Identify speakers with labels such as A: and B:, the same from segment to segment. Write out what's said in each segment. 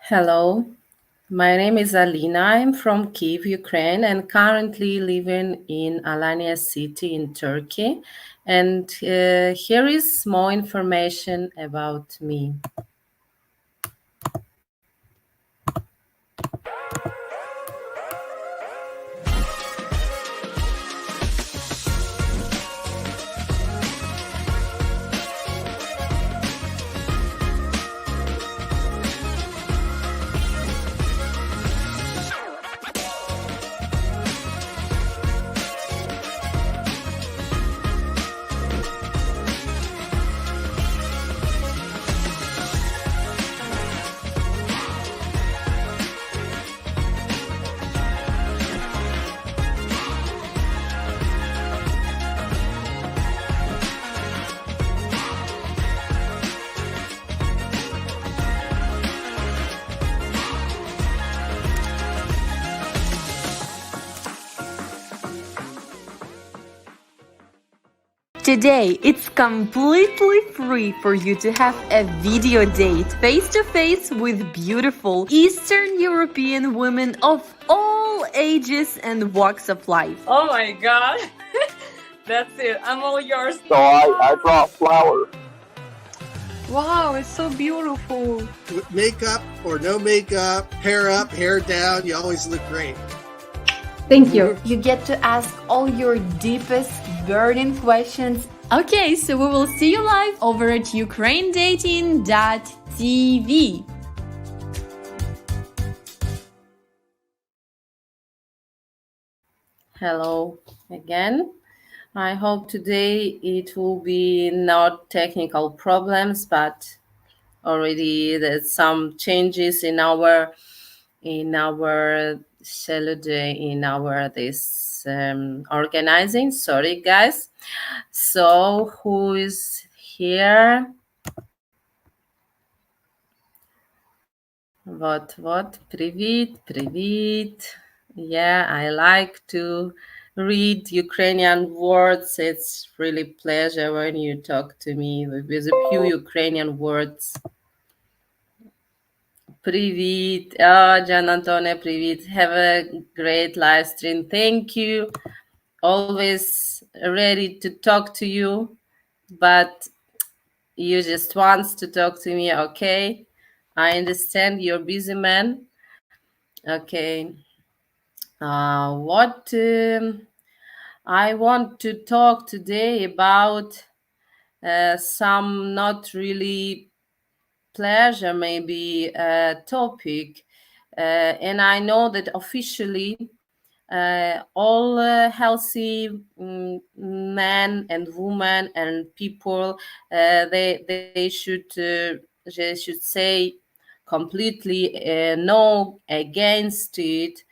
A: Hello, my name is Alina. I'm from Kiev, Ukraine, and currently living in Alanya city in Turkey. And here is more information about me.
B: Today, it's completely free for you to have a video date face to face with beautiful Eastern European women of all ages and walks of life.
C: Oh my god. That's it. I'm all yours.
D: So I brought flowers.
C: Wow, it's so beautiful.
E: With makeup or no makeup, hair up, hair down, you always look great.
B: Thank you. You get to ask all your deepest burning questions. Okay, so we will see you live over at ukrainedating.tv.
A: Hello again. I hope today it will be not technical problems, but already there's some changes in our schedule, in our this organizing. Sorry, guys. So who is here? What? Привіт. Yeah, I like to read Ukrainian words. It's really pleasure when you talk to me with a few Ukrainian words. Привіт. Gian Antone, привіт. Have a great live stream. Thank you. Always ready to talk to you, but you just wants to talk to me, okay? I understand you're busy man. Okay. What I want to talk today about some not really pleasure, maybe topic. And I know that officially all healthy men and women and people they should say completely no against it.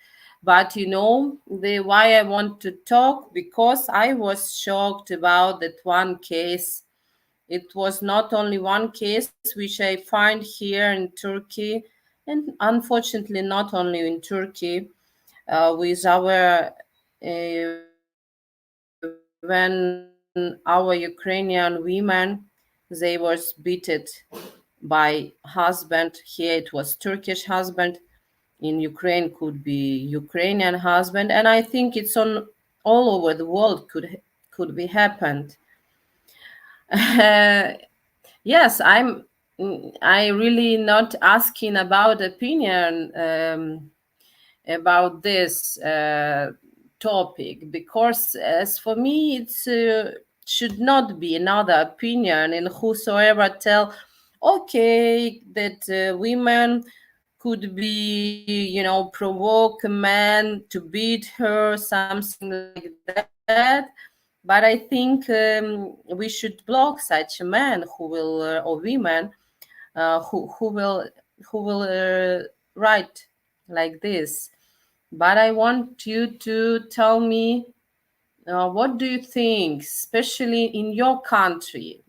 A: But the why I want to talk, because I was shocked about that one case. It was not only one case which I find here in Turkey, and unfortunately not only in Turkey, with our when our Ukrainian women, they was beaten by husband. Here it was Turkish husband. In Ukraine could be Ukrainian husband, and I think it's on all over the world could be happened. Yes, I really not asking about opinion about this topic, because as for me it's should not be another opinion, and whosoever tell okay that women could be provoke a man to beat her, something like that. But I think we should block such a man who will or women who will write like this. But I want you to tell me what do you think, especially in your country?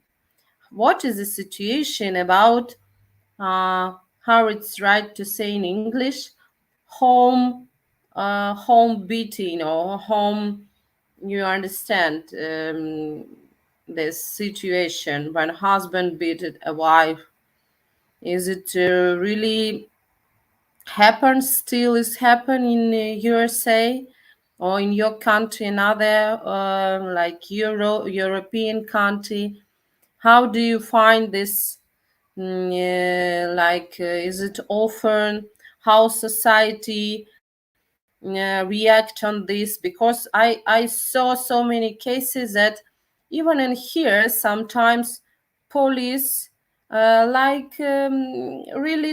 A: What is the situation about how it's right to say in English, home beating or home? You understand this situation when husband beat a wife? Is it really happens still is happen in USA or in your country, another like European country? How do you find this? Is it often? How society react on this? Because I saw so many cases that even in here sometimes police really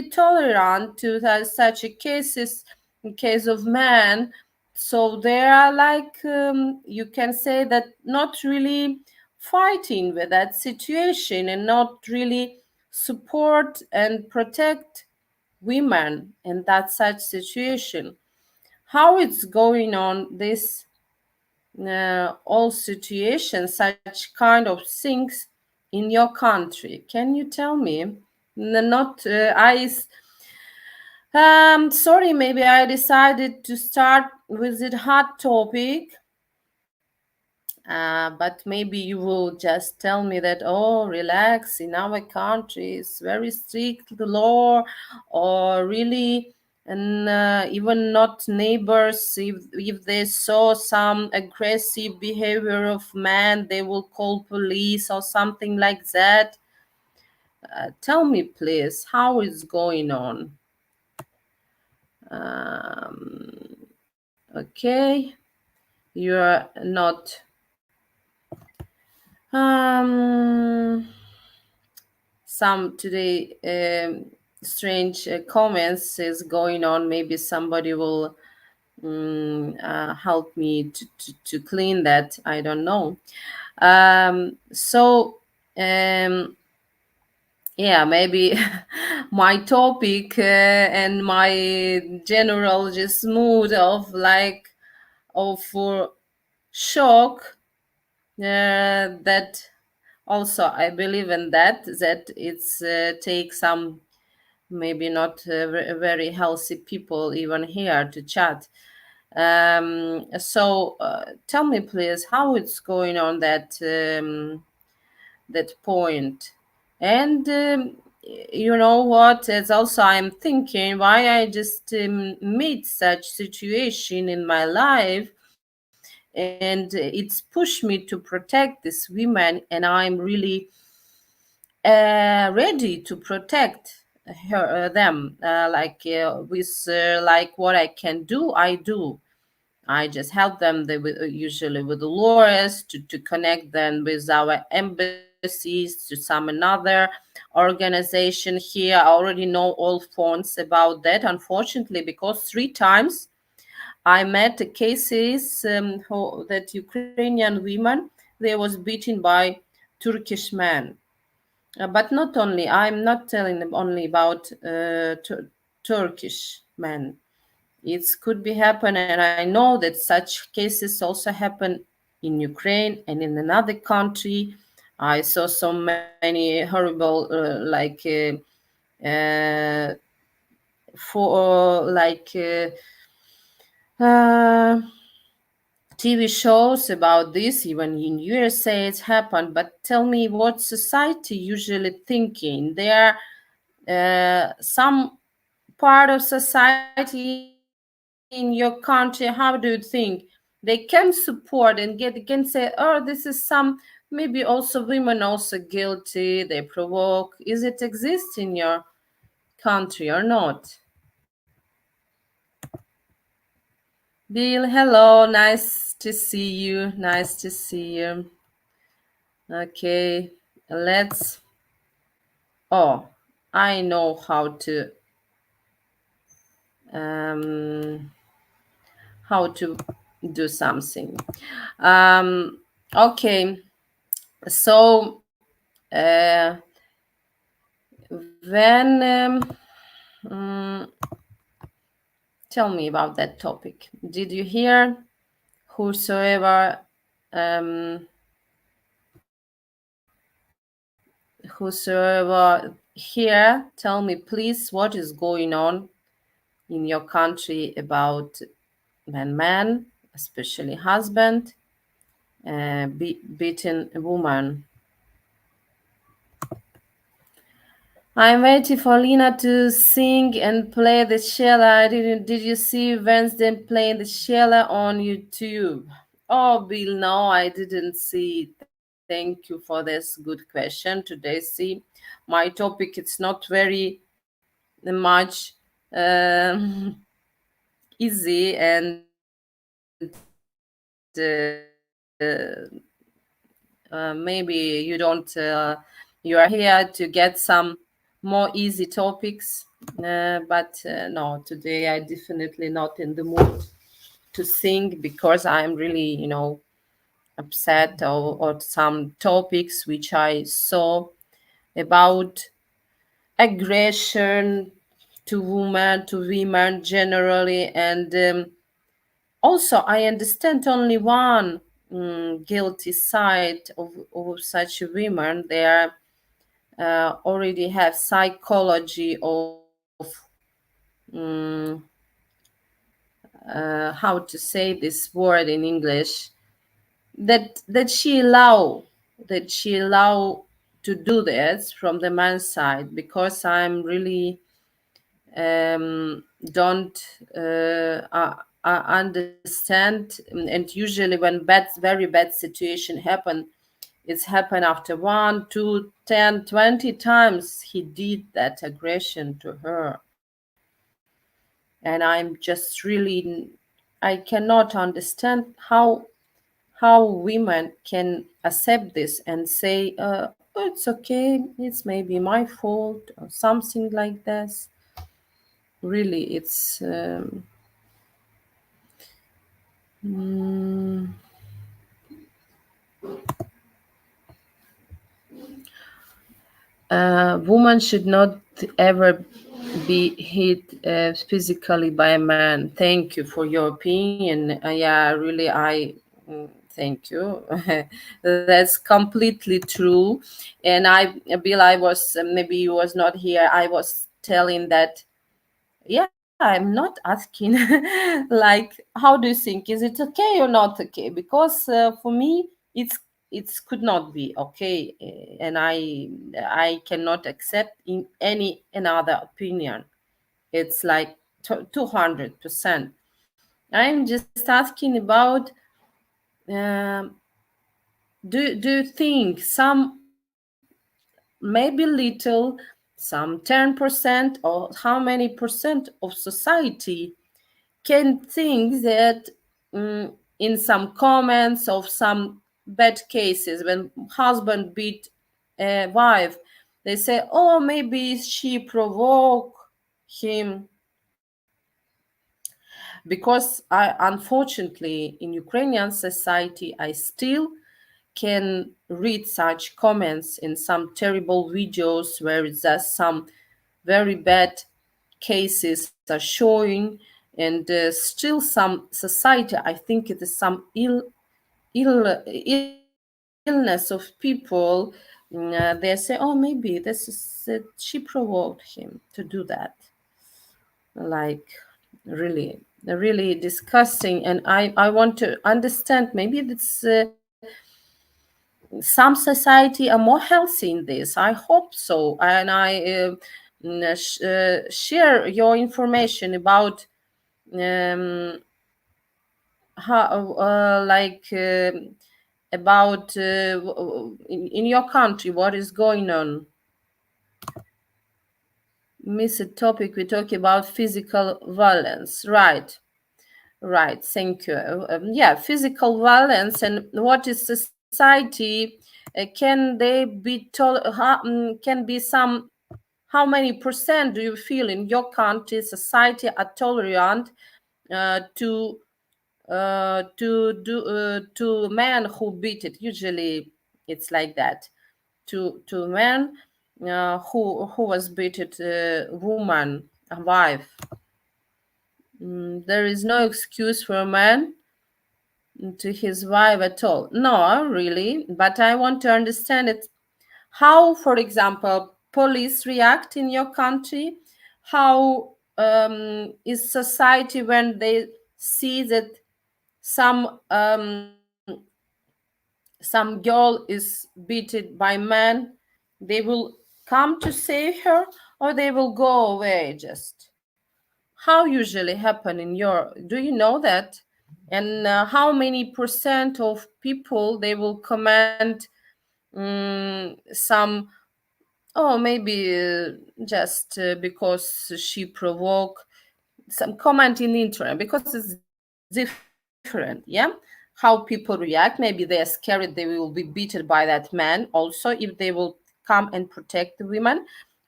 A: tolerant to such a cases in case of man. So they are you can say that not really fighting with that situation and not really support and protect women in that such situation. How it's going on this all situations, such kind of things in your country? Can you tell me? Not sorry, maybe I decided to start with a hot topic, but maybe you will just tell me that, oh, relax, in our country it's very strict the law, or really, and even not neighbors, if they saw some aggressive behavior of man, they will call police or something like that. Tell me, please, how is going on? Okay, you're not. Some today strange comments is going on. Maybe somebody will help me to clean that. I don't know. So yeah, maybe my topic and my general just mood of shock, that also I believe in that it's take some maybe not very healthy people even here to chat. So tell me please how it's going on that point. And you know what, it's also I'm thinking why I just meet such situation in my life, and it's pushed me to protect this women, and I'm really ready to protect them, with what I can do, I do. I just help them usually with the lawyers to connect them with our embassies, to some another organization here. I already know all phones about that, unfortunately, because 3 times I met cases that Ukrainian women, they was beaten by Turkish men. But not only, I'm not telling them only about Turkish men. It could be happen, and I know that such cases also happen in Ukraine and in another country. I saw so many horrible, uh, for uh, TV shows about this. Even in USA, it's happened. But tell me, what society usually thinking? There some part of society in your country, how do you think they can support and can say, oh, this is some, maybe also women also guilty, they provoke? Is it exist in your country or not? Bill, hello, nice to see you, nice to see you. Okay, let's, oh, I know um how to do something. Okay, so when tell me about that topic. Did you hear? Whosoever um, whosoever here, tell me please what is going on in your country about man, especially husband, beating a woman. I'm waiting for Lina to sing and play the cello. I didn't. Did you see Wednesday playing the cello on YouTube? Oh, Bill, no, I didn't see. Thank you for this good question. Today, see, my topic it's not very much um, easy, and maybe you don't. You are here to get some more easy topics, but no, today I definitely not in the mood to sing because I'm really, upset or some topics which I saw about aggression to women generally, and also I understand only one guilty side of such women. They are already have psychology of mm, how to say this word in English, that she allow to do this from the man's side, because I'm really don't understand. And usually when very bad situation happen, it's happened after 1, 2, 10, 20 times he did that aggression to her. And I'm just really, I cannot understand how women can accept this and say, oh, it's okay, it's maybe my fault or something like this. Really, it's mm, woman should not ever be hit physically by a man. Thank you for your opinion. Yeah, really, thank you. That's completely true. And Bill, I was maybe you was not here. I was telling that, yeah, I'm not asking like, how do you think, is it okay or not okay? Because for me it's could not be okay, and I cannot accept in any another opinion. It's like 200%. I'm just asking about, um, do you think some, maybe little, some 10% or how many percent of society can think that, in some comments of some bad cases, when husband beat a wife, they say, oh, maybe she provoked him. Because I, unfortunately, in Ukrainian society, I still can read such comments in some terrible videos where it's just some very bad cases are showing, and still some society, I think it is some illness of people. They say, oh, maybe this is she provoked him to do that. Like, really disgusting. And I want to understand, maybe it's some society are more healthy in this. I hope so. And I share your information about, um, how about in your country what is going on. Missed topic, we talk about physical violence, right? Right, thank you. Yeah, physical violence, and what is society, can they be can be some, how many percent do you feel in your country society are tolerant to men who beat it? Usually it's like that, to men who was beaten, woman, a wife. There is no excuse for a man to his wife at all. No, really. But I want to understand it. How, for example, police react in your country? How is society when they see that some some girl is beaten by man? They will come to save her, or they will go away just. How usually happen in your, do you know that? And how many percent of people they will comment some, oh, maybe just because she provoke some comment in the internet, because it's different, yeah, how people react. Maybe they are scared they will be beaten by that man also if they will come and protect the women,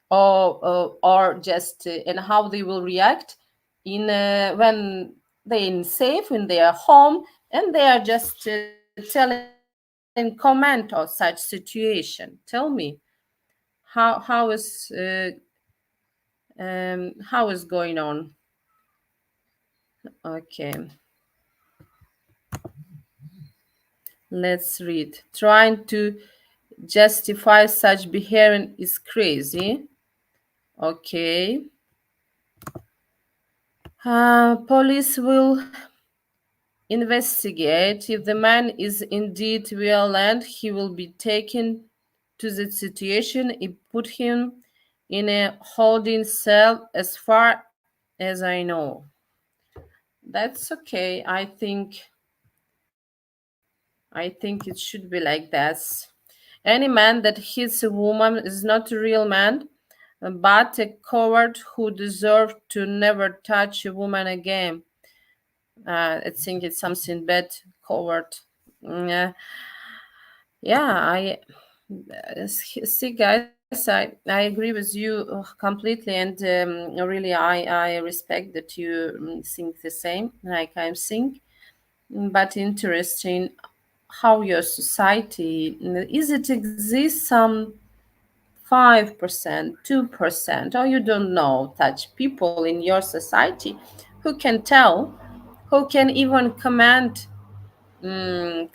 A: or just and how they will react in when they in safe in their home, and they are just telling comment on such situation. Tell me, how is going on? Okay, let's read. Trying to justify such behavior is crazy. Okay. Police will investigate. If the man is indeed violent, he will be taken to the situation. It put him in a holding cell, as far as I know. That's okay. I think it should be like that. Any man that hits a woman is not a real man, but a coward who deserves to never touch a woman again. I think it's something bad, coward. Yeah, I see, guys. I agree with you completely, and really, I respect that you think the same, like I think. But interesting, how your society is it exists some 5%, 2%, or you don't know, touch people in your society who can tell, who can even comment in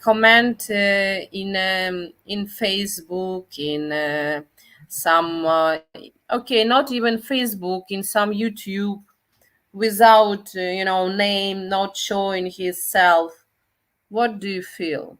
A: Facebook, in some okay, not even Facebook, in some YouTube, without name, not showing himself. What do you feel?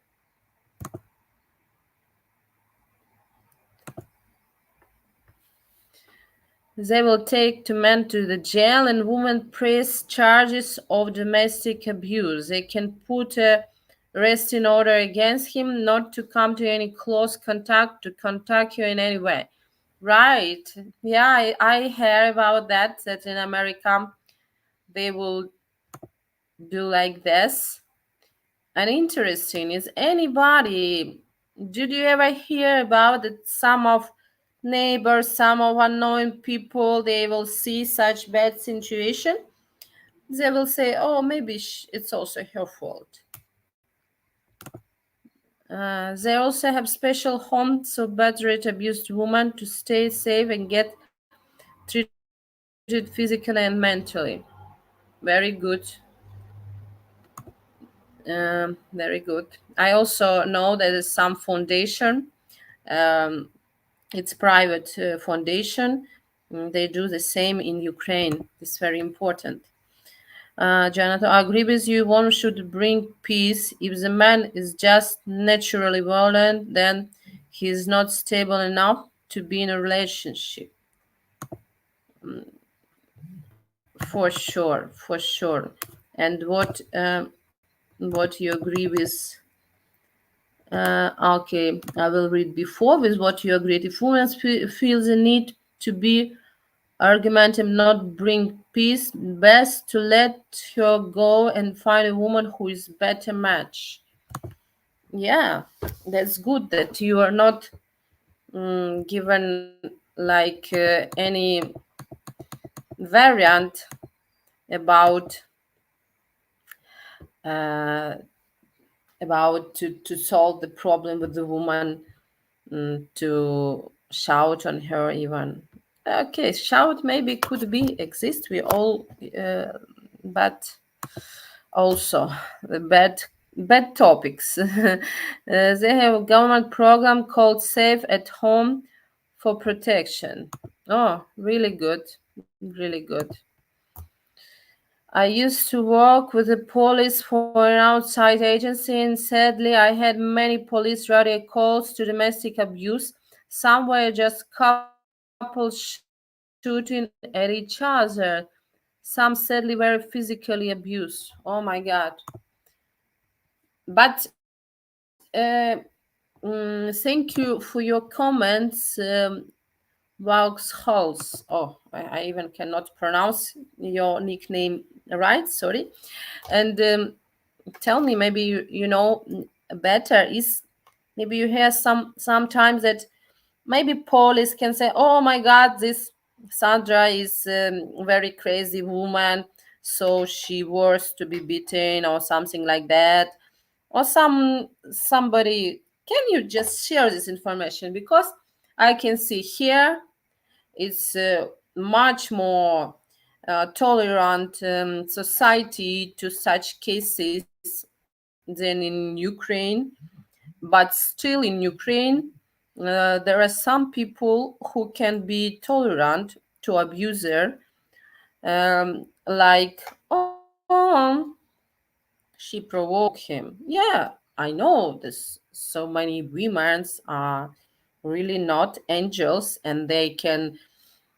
A: They will take two men to the jail, and women press charges of domestic abuse. They can put a arresting order against him not to come to any close contact, to contact you in any way. Right. Yeah, I heard about that in America they will do like this. And interesting is, anybody, did you ever hear about that some of neighbors, some of unknown people, they will see such bad situation, they will say, oh, maybe it's also her fault. They also have special homes for battered, abused women to stay safe and get treated physically and mentally. Very good. Very good. I also know there is some foundation. Um, it's private foundation. They do the same in Ukraine. It's very important. Jonathan, I agree with you. One should bring peace. If the man is just naturally violent, then he is not stable enough to be in a relationship. For sure, for sure. And what you agree with? Okay, I will read before with what you agreed. If women feel the need to be argumentative, not bring peace, best to let her go and find a woman who is better match. Yeah, that's good that you are not given like any variant about uh, to solve the problem with the woman, to shout on her even. Okay, shout maybe could be exist, we all but also the bad topics. They have a government program called Safe at Home for Protection. Oh, really good, really good. I used to work with the police for an outside agency, and sadly, I had many police radio calls to domestic abuse. Some were just covered shooting at each other. Some sadly very physically abused. Oh my God. But thank you for your comments, Vauxhalls. Oh, I even cannot pronounce your nickname right. Sorry. And tell me, maybe you know better. Is maybe you hear sometimes that maybe police can say, "Oh my God, this Sandra is very crazy woman, so she was to be beaten or something like that." Or somebody, can you just share this information? Because I can see here it's much more tolerant society to such cases than in Ukraine. But still in Ukraine, there are some people who can be tolerant to abuser, like, oh, she provoked him. Yeah, I know this. So many women are really not angels, and they can,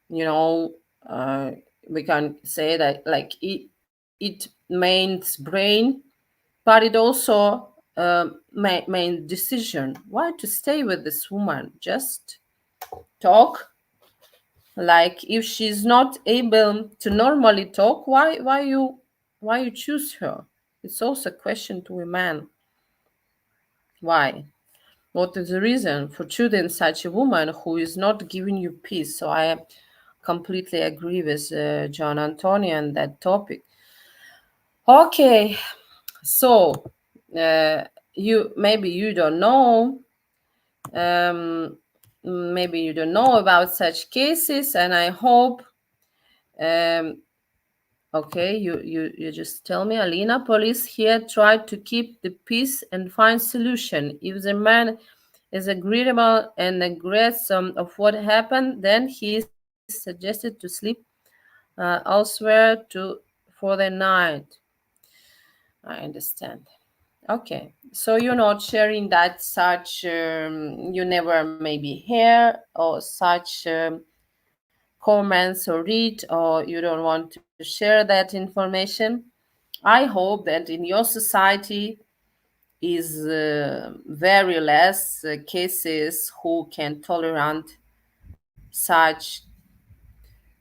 A: you know, uh, we can say that like it means brain, but it also main decision why to stay with this woman. Just talk, like if she's not able to normally talk, why you choose her? It's also a question to a man. Why? What is the reason for choosing such a woman who is not giving you peace? So I completely agree with John Antonio on that topic. Okay, so you maybe you don't know, um, maybe you don't know about such cases, and I hope. Um, okay, you just tell me, Alina. Police here try to keep the peace and find solution. If the man is agreeable and agrees of what happened, then he is suggested to sleep elsewhere for the night. I understand. Okay, so you're not sharing that such you never maybe hear or such comments or read, or you don't want to share that information. I hope that in your society is very less cases who can tolerate such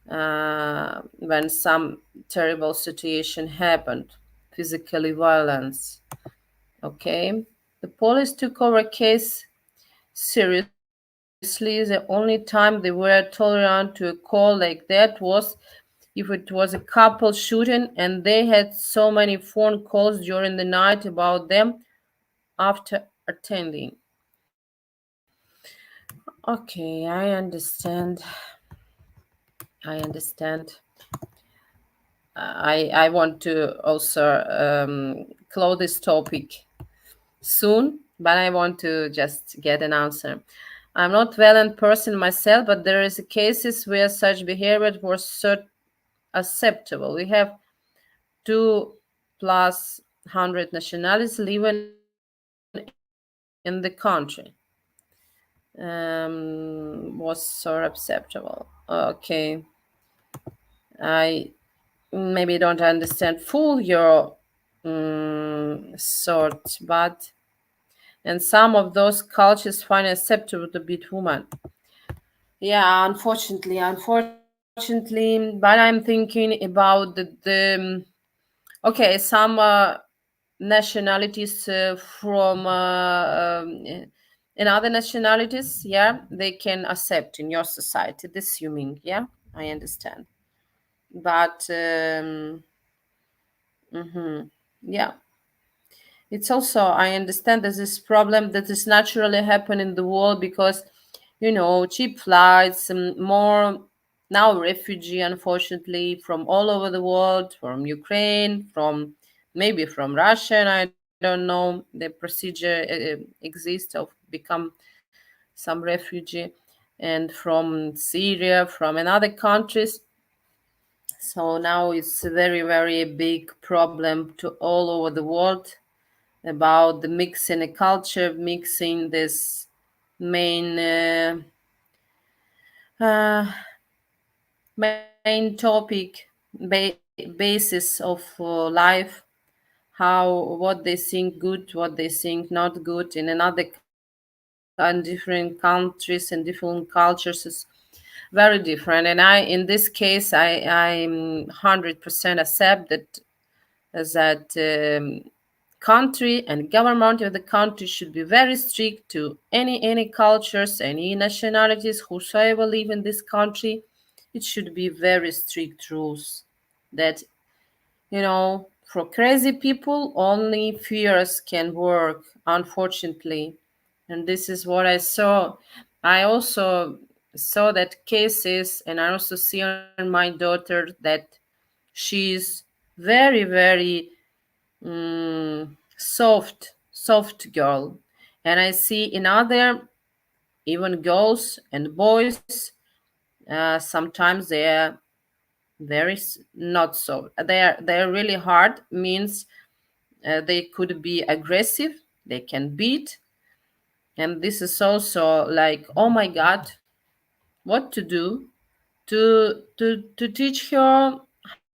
A: when some terrible situation happened, physically violence. Okay, the police took over case seriously. The only time they were tolerant to a call like that was if it was a couple shooting and they had so many phone calls during the night about them after attending. Okay, I understand. I want to also close this topic soon, but I want to just get an answer. I'm not violent person myself, but there is cases where such behavior was acceptable. We have 2,100 nationalities living in the country. Was so acceptable. Okay, I maybe don't understand full your sort, but and some of those cultures find acceptable to beat women. Yeah, unfortunately, but I'm thinking about the okay, some nationalities from in other nationalities, yeah, they can accept in your society. This you mean, yeah, I understand. But yeah, it's also I understand there's this problem that is naturally happen in the world because cheap flights, more now refugee unfortunately from all over the world, from Ukraine, from maybe from Russia, and I don't know the procedure exists of become some refugee, and from Syria, from another countries. So now it's a very very big problem to all over the world about the mixing a culture, mixing this main uh, main topic, basis of life, how what they think good, what they think not good in another and different countries and different cultures is very different. And I, in this case, I'm 100% accept that country and government of the country should be very strict to any cultures, any nationalities, whosoever live in this country. It should be very strict rules that, for crazy people, only fears can work, unfortunately. And this is what I saw. I also saw that cases, and I also see on my daughter that she's very, very soft girl. And I see in other, even girls and boys, sometimes not so. They're really hard. Means they could be aggressive. They can beat, and this is also like, oh my God, what to do to teach her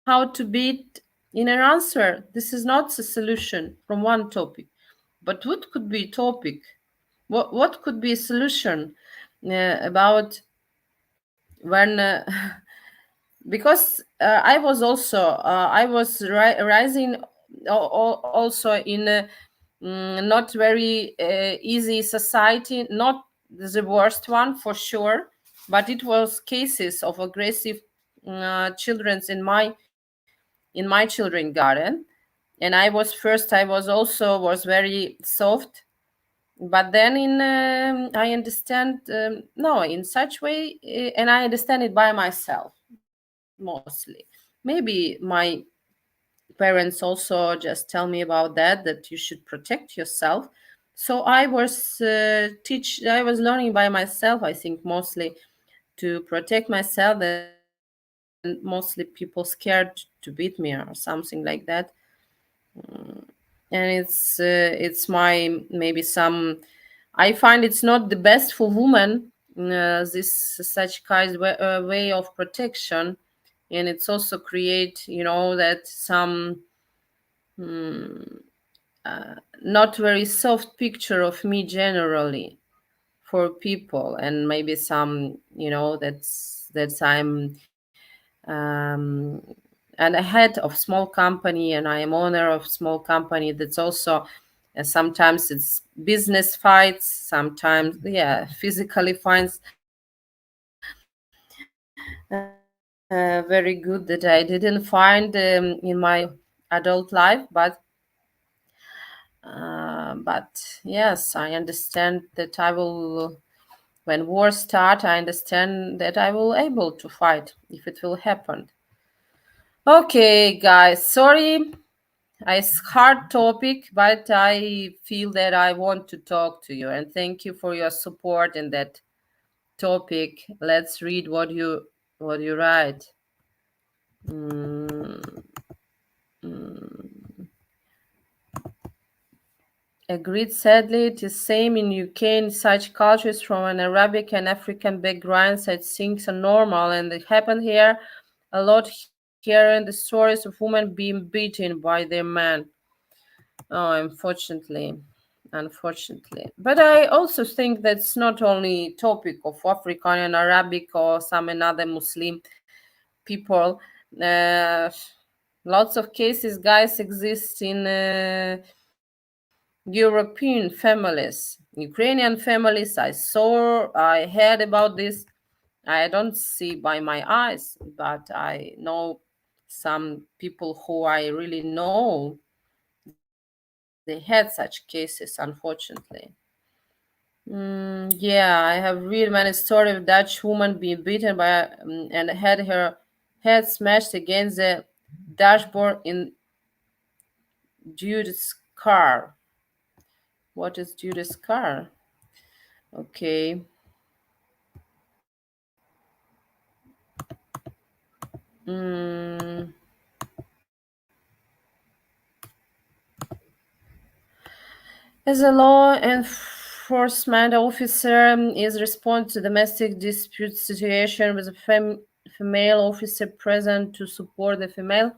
A: how to beat in an answer. This is not a solution from one topic, but what could be topic? What could be a solution about when because I was rising also in a not very easy society, not the worst one for sure, but it was cases of aggressive children's in my children garden. And I was also was very soft, but then in I understand, no, in such way, and I understand it by myself mostly. Maybe my parents also just tell me about that you should protect yourself. So I was learning by myself, I think, mostly to protect myself, and mostly people scared to beat me or something like that. And it's my maybe some, I find it's not the best for women, this such kind way of protection. And it's also create, that some not very soft picture of me generally for people. And maybe some, that's I'm and a head of small company, and I am owner of small company. That's also sometimes it's business fights, sometimes, yeah, physically fights. Very good that I didn't find in my adult life, but yes, I understand that I will, when war start, I understand that I will able to fight if it will happen. Okay, guys, sorry. It's hard topic, but I feel that I want to talk to you, and thank you for your support in that topic. Let's read what you write. Agreed. Sadly, it is same in UK. In such cultures from an Arabic and African background, such things are normal, and they happen here a lot. Hearing the stories of women being beaten by their men. Oh, unfortunately. But I also think that's not only topic of African and Arabic or some another Muslim people. Uh, Lots of cases, guys, exist in European families, Ukrainian families. I heard about this. I don't see by my eyes, but I know some people who I really know. They had such cases, unfortunately. Yeah, I have read many story of Dutch woman being beaten by and had her head smashed against the dashboard in Judy's car. What is Judy's car? Okay. Mm, as a law enforcement officer is responsible to domestic dispute situation with a female officer present to support the female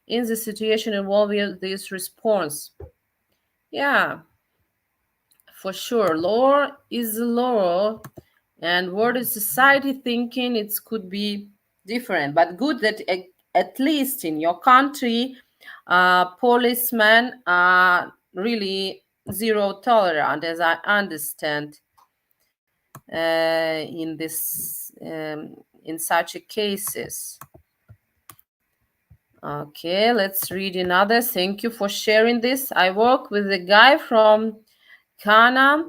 A: in the situation involving this response. Yeah, for sure. Law is the law, and what is society thinking? It could be different, but good that at least in your country, policemen are really zero tolerant, as I understand, in this in such cases. Okay, let's read another. Thank you for sharing this. I work with a guy from Ghana.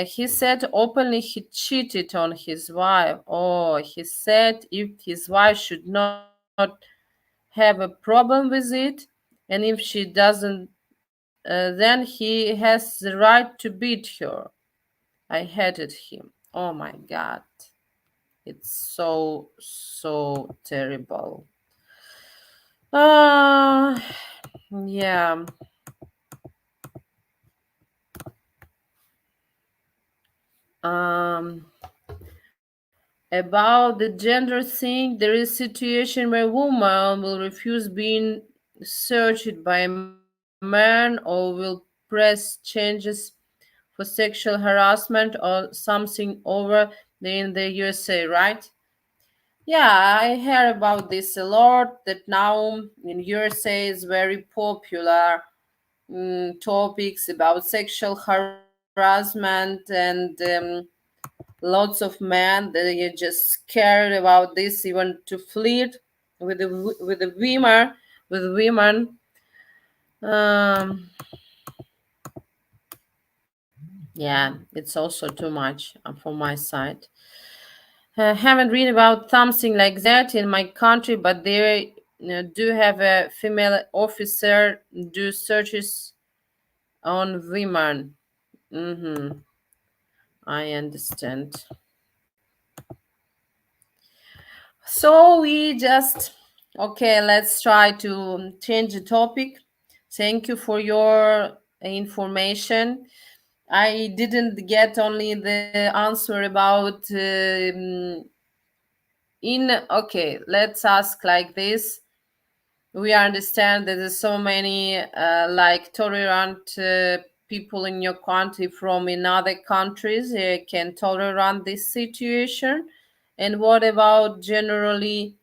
A: He said openly he cheated on his wife. Oh, he said if his wife should not have a problem with it, and if she doesn't, then he has the right to beat her. I hated him. Oh my God. It's so terrible. Yeah. Um, about the gender thing, there is a situation where women will refuse being searched by a man or will press changes for sexual harassment or something over there in the USA, right? Yeah, I hear about this a lot. That now in USA is very popular topics about sexual harassment, and lots of men they are just scared about this, even to flirt with women. Um, yeah, it's also too much for my side. Haven't read about something like that in my country, but they do have a female officer do searches on women. I understand. So we just okay. Let's try to change the topic. Thank you for your information. I didn't get only the answer about in okay, let's ask like this. We understand that there's so many like tolerant people in your country from in other countries can tolerate this situation. And what about generally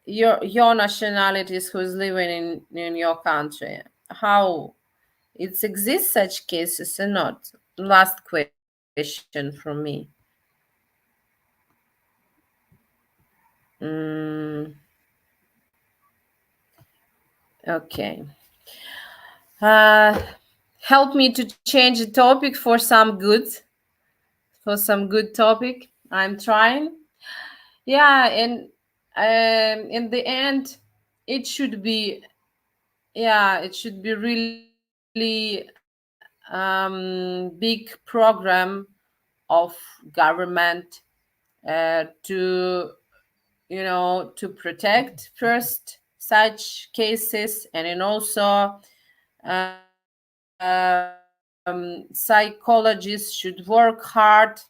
A: your nationalities who's living in your country? How it exists such cases or not? Last question from me. Mm, okay. Uh, Help me to change the topic for some good topic. I'm trying. Yeah, and in the end, it should be yeah, it should be really big program of government to to protect first such cases, and then also psychologists should work hard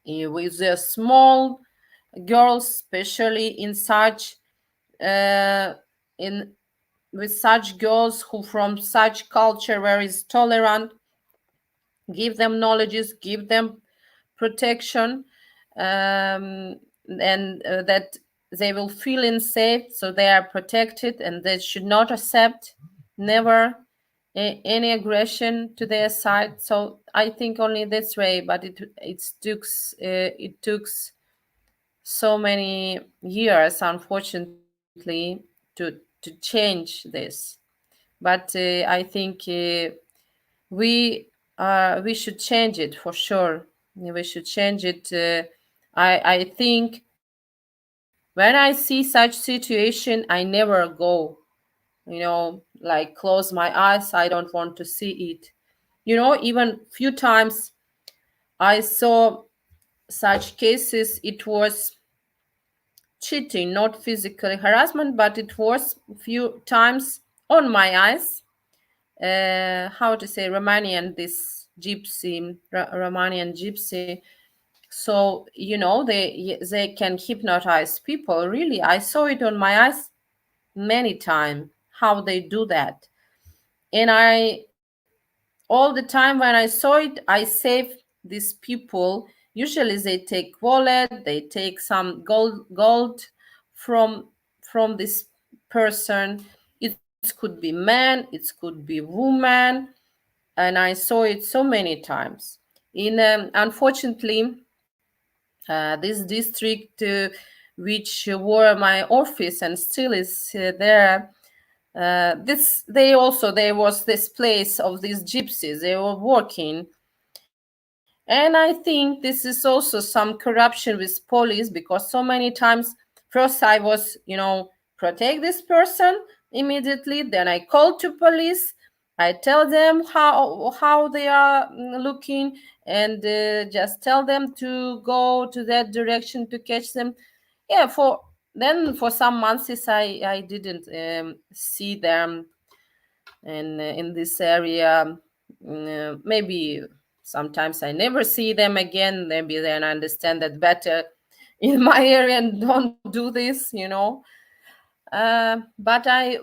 A: with the small girls, especially in such in with such girls who from such culture where is tolerant, give them knowledges, give them protection, and that they will feel in safe, so they are protected, and they should not accept never any aggression to their side. So I think only this way, but it took so many years, unfortunately, to change this. But I think we should change it for sure. We should change it. I think when I see such situation, I never go. Like close my eyes. I don't want to see it. Even few times I saw such cases. It was cheating, not physical harassment, but it was few times on my eyes. how to say, Romanian, this gypsy, Romanian gypsy. So they can hypnotize people. Really, I saw it on my eyes many times how they do that. And I, all the time when I saw it, I save these people. Usually they take wallet, they take some gold from this person. It could be man, it could be woman, and I saw it so many times. In unfortunately, this district, which were my office and still is there, there was this place of these gypsies. They were working, and I think this is also some corruption with police, because so many times, first I was, protect this person immediately, then I called to police. I tell them how they are looking, and just tell them to go to that direction to catch them. Yeah, for some months I didn't see them in this area. Maybe sometimes I never see them again. Maybe then I understand that better in my area and don't do this. But I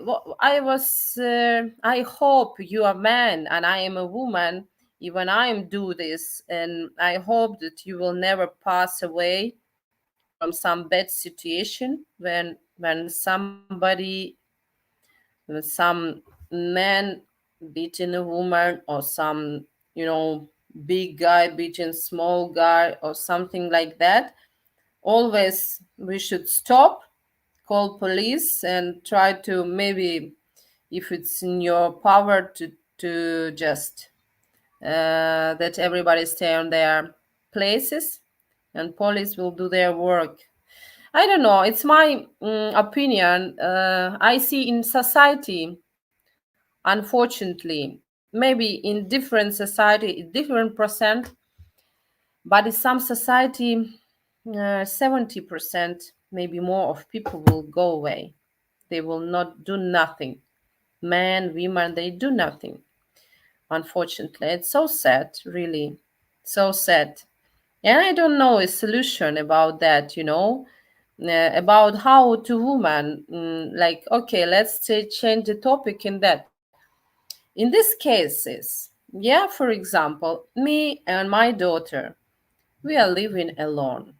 A: hope you are a man and I am a woman. Even I am do this, and I hope that you will never pass away from some bad situation when some man beating a woman, or some big guy beating small guy, or something like that. Always we should stop, call police, and try to, maybe if it's in your power, to just that everybody stay on their places and police will do their work. I don't know, it's my opinion. I see in society, unfortunately, maybe in different society, different percent, but in some society, 70%, maybe more, of people will go away. They will not do nothing. Men, women, they do nothing. Unfortunately, it's so sad, really, so sad. And I don't know a solution about that, about how to woman, like, okay, let's say change the topic in that. In these cases, yeah, for example, me and my daughter, we are living alone.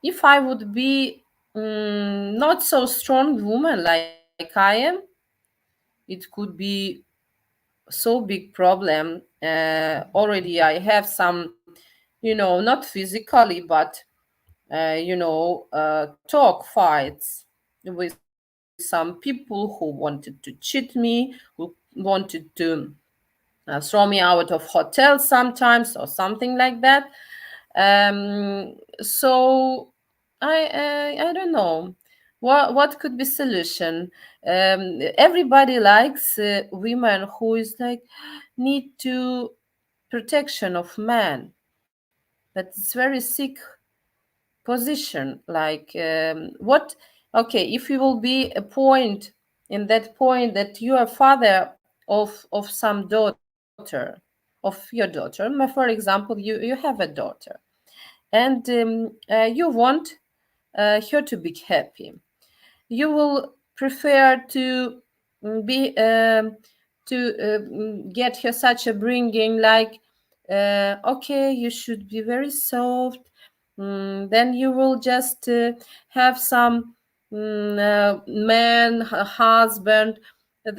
A: If I would be not so strong woman like I am, it could be so big problem. Already I have some, not physically, but talk fights with some people who wanted to cheat me, who wanted to throw me out of hotels sometimes, or something like that. So I don't know what could be solution. Everybody likes women who is like need to protection of man, but it's very sick position. Like, what? Okay, if you will be a point, in that point, that you are father of some daughter, of your daughter. For example, you have a daughter, and you want her to be happy. You will prefer to be get her such a bringing, like, okay, you should be very soft. Then you will just have some man, husband.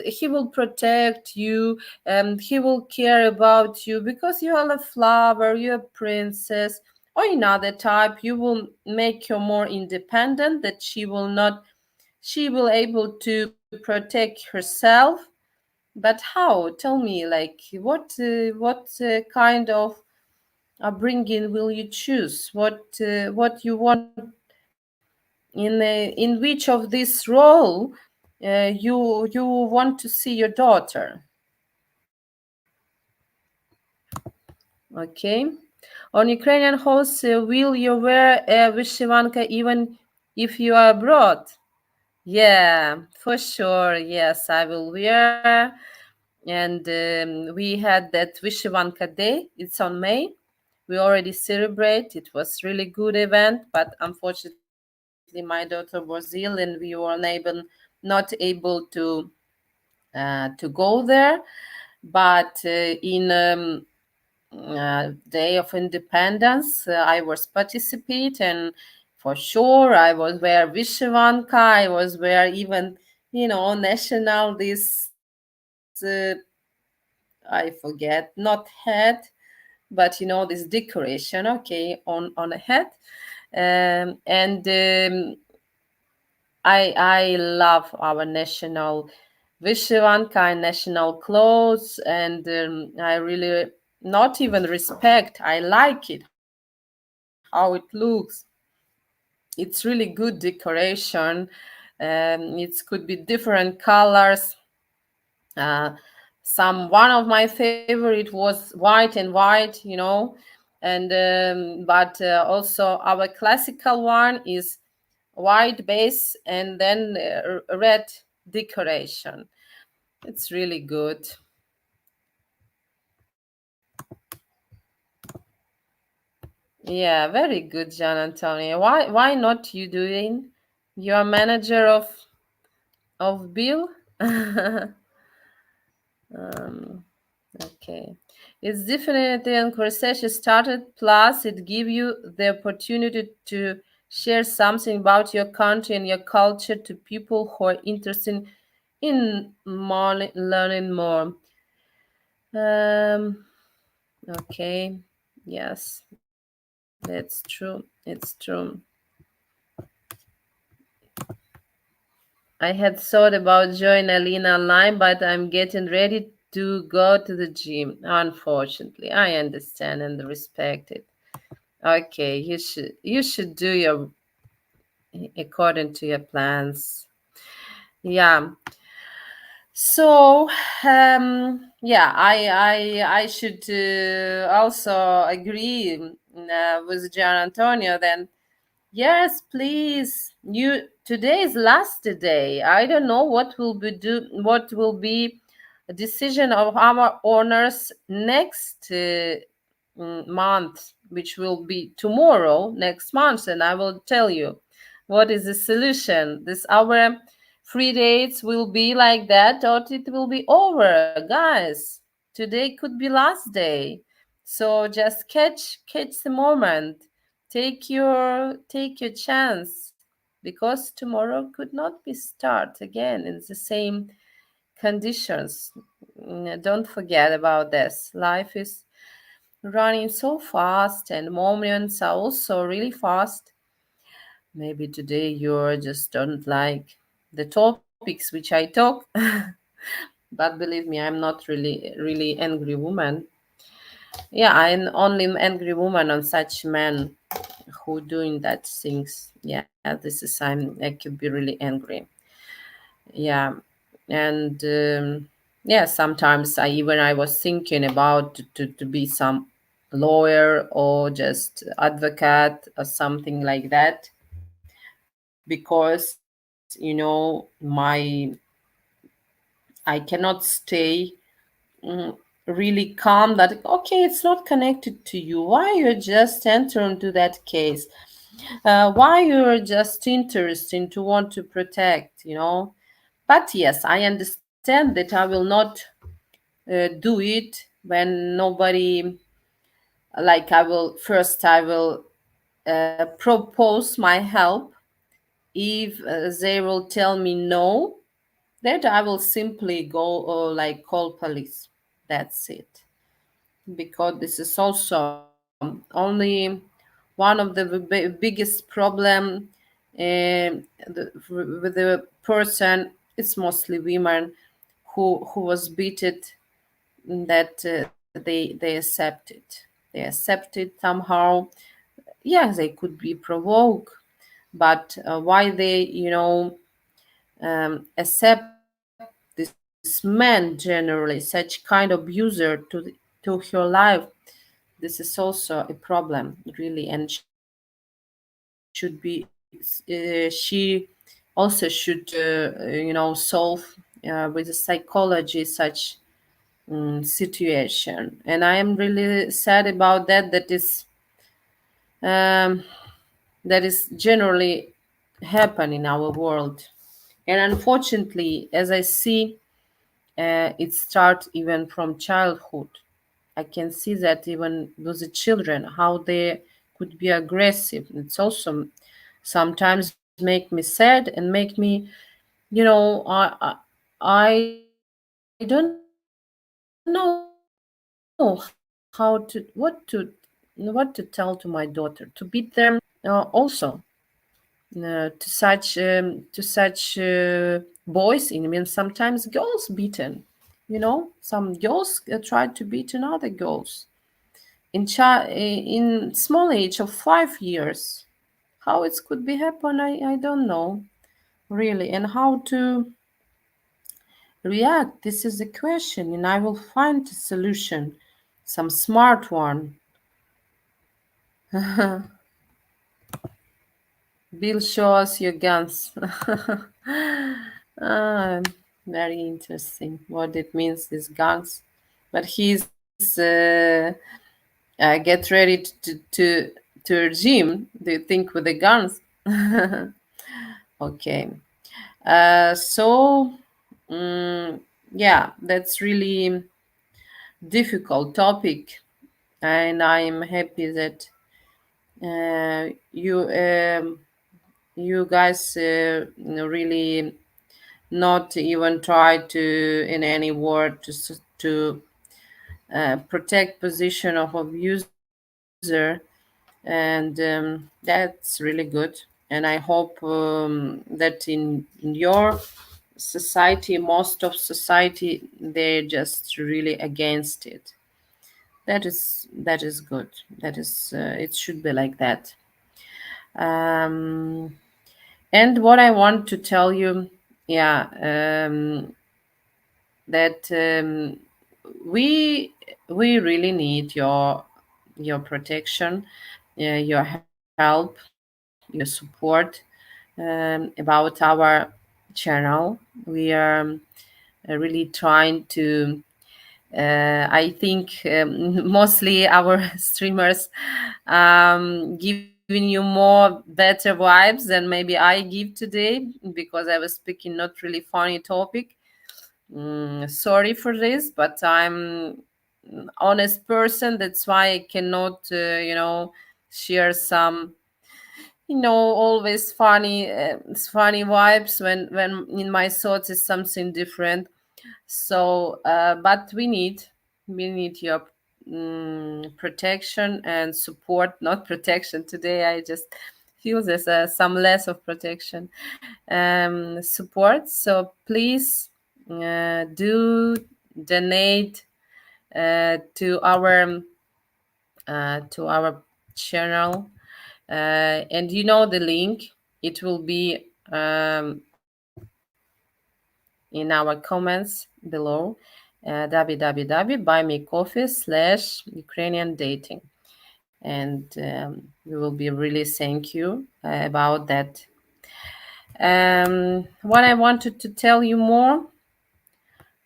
A: He will protect you, and he will care about you because you are a flower, you're a princess. Or another type, you will make her more independent, that she will able to protect herself. But how? Tell me, like, what kind of upbringing will you choose? What you want in which of this role you want to see your daughter? Okay. On Ukrainian hosts, will you wear a vyshyvanka even if you are abroad? Yeah, for sure. Yes, I will wear And we had that Vyshyvanka Day. It's on May. We already celebrate. It was really good event, but unfortunately my daughter was ill and we were not able to go there. But in Day of Independence, I was participate, and for sure I was wear Vyshyvanka. I was wear even national this. I forget, not hat, but this decoration, okay, on a hat. And I love our national Vyshyvanka national clothes, and I really not even respect. I like it how it looks. It's really good decoration. It could be different colors. Uh, one of my favorite was white and white. And but also our classical one is white base and then red decoration. It's really good. Yeah, very good, John Antonio. Why not you doing? You're manager of Bill. um, Okay. It's definitely and conversation started. Plus, it give you the opportunity to share something about your country and your culture to people who are interested in more, learning more. Um, okay. Yes, that's true. It's true. I had thought about joining Alina online, but I'm getting ready to go to the gym. Unfortunately, I understand and respect it. Okay, you should do your according to your plans. Yeah. So yeah, I should also agree with Gian Antonio. Then yes, please. Today is last day. I don't know what will be a decision of our owners next month, which will be tomorrow, next month, and I will tell you what is the solution. This our free dates will be like that, or it will be over, guys. Today could be last day, so just catch the moment. Take your chance, because tomorrow could not be start again in the same conditions. Don't forget about this. Life is running so fast and moments are also really fast. Maybe today you just don't like the topics which I talk, but believe me, I'm not really angry woman. Yeah, I'm only angry woman on such men who doing that things. Yeah, this is I could be really angry. Yeah, and yeah, sometimes I was thinking about to be some lawyer or just advocate or something like that, because I cannot stay really calm that okay, it's not connected to you. Why you just enter into that case? Why you're just interested to want to protect? But yes, I understand that I will not do it when nobody, like, I will propose my help. If they will tell me no, then I will simply go or like call police. That's it. Because this is also only one of the biggest problem with the person. It's mostly women who was beaten, that they accept it. They accept it somehow. Yeah, they could be provoked, but why they accept this man generally, such kind of abuser to your life. This is also a problem, really, and she also should solve with the psychology such situation, and I am really sad about that. Um, that is generally happen in our world, and unfortunately, as I see, it starts even from childhood. I can see that even with the children, how they could be aggressive. It's also sometimes make me sad and make me, I don't know how to what to tell to my daughter, to beat them also to such boys. I mean, sometimes girls beaten. Some girls try to beat another girls in small age of 5 years. How it could be happen, I don't know really, and how to react. This is the question, and I will find a solution, some smart one. Bill, show us your guns. Ah, very interesting what it means, these guns. But he's get ready to regime. Do you think with the guns? Okay. So, mm, yeah, that's really difficult topic, and I am happy that you guys really not even try to in any word to protect position of abuser, and that's really good. And I hope that in your society, most of society, they're just really against it. That is good. That is it should be like that. um, and what I want to tell you, yeah, that we we really need your protection, your help, your support about our channel. We are really trying to. I think mostly our streamers giving you more better vibes than maybe I give today, because I was speaking not really funny topic. Sorry for this, but I'm honest person. That's why I cannot, share some, always funny vibes when in my thoughts is something different. So, but we need your protection and support, not protection. Today, I just feel there's some less of protection, support. So please do donate to our channel, and the link. It will be in our comments below, www.buymecoffee/Ukrainian dating, and we will be really thank you about that. What I wanted to tell you more,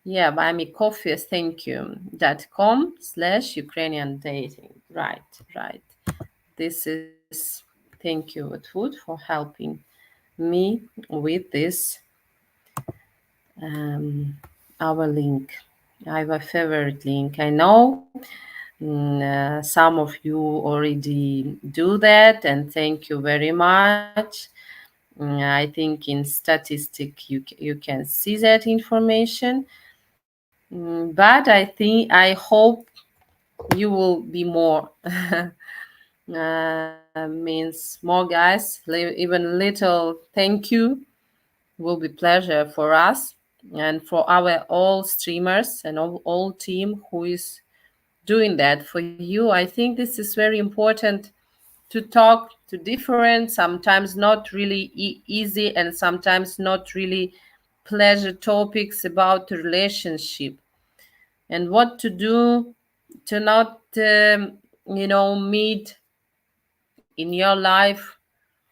A: yeah, buymecoffee, thank you.com/Ukrainian dating. Right. This is thank you, Food, for helping me with this um, our link. I have a favorite link. I know some of you already do that, and thank you very much. I think in statistic you can see that information. But I hope you will be more. Means more guys. Even little thank you will be pleasure for us and for our all streamers and all team who is doing that for you. I think this is very important to talk to different, sometimes not really easy, and sometimes not really pleasure topics about the relationship and what to do to not meet in your life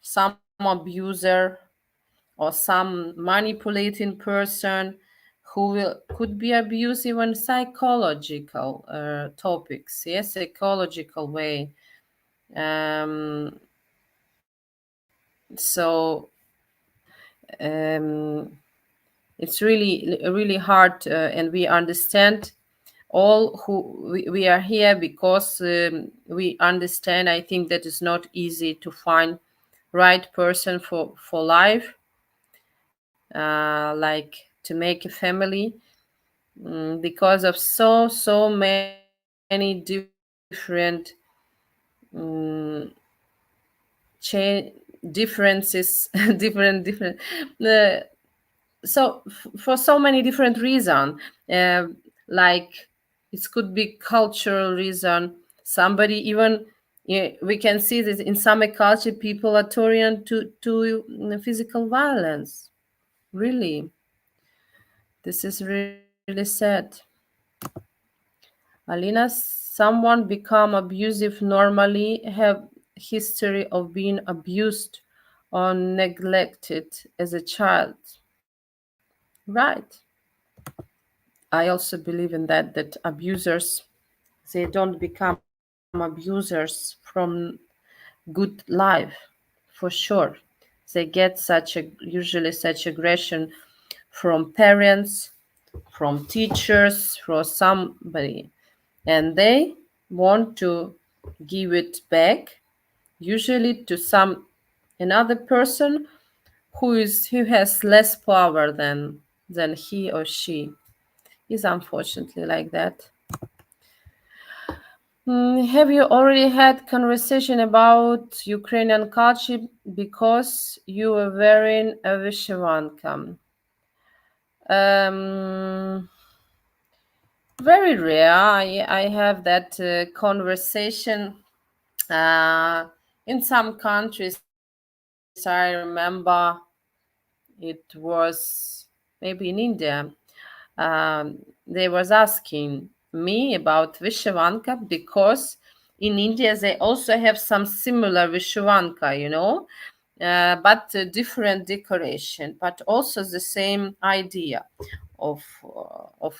A: some abuser or some manipulating person could be abusive on psychological topics, yes, psychological way. Um, so it's really hard, and we understand all who we are here because we understand. I think that it's not easy to find right person for life, like to make a family, because of so many different um, differences different so for so many different reasons, like it could be cultural reason. Somebody even, yeah, we can see that in some culture people are tolerant to physical violence. Really, this is really sad. Alina, someone become abusive normally have history of being abused or neglected as a child. Right. I also believe in that abusers, they don't become abusers from good life, for sure. They get usually such aggression from parents, from teachers, from somebody, and they want to give it back, usually to some another person who has less power than he or she. Is unfortunately like that. Have you already had conversation about Ukrainian culture because you were wearing a vyshyvanka? Um, Very rare. I have that conversation. In some countries, I remember it was maybe in India. They was asking me about Vishwanka because in India they also have some similar Vishwanka, but different decoration, but also the same idea of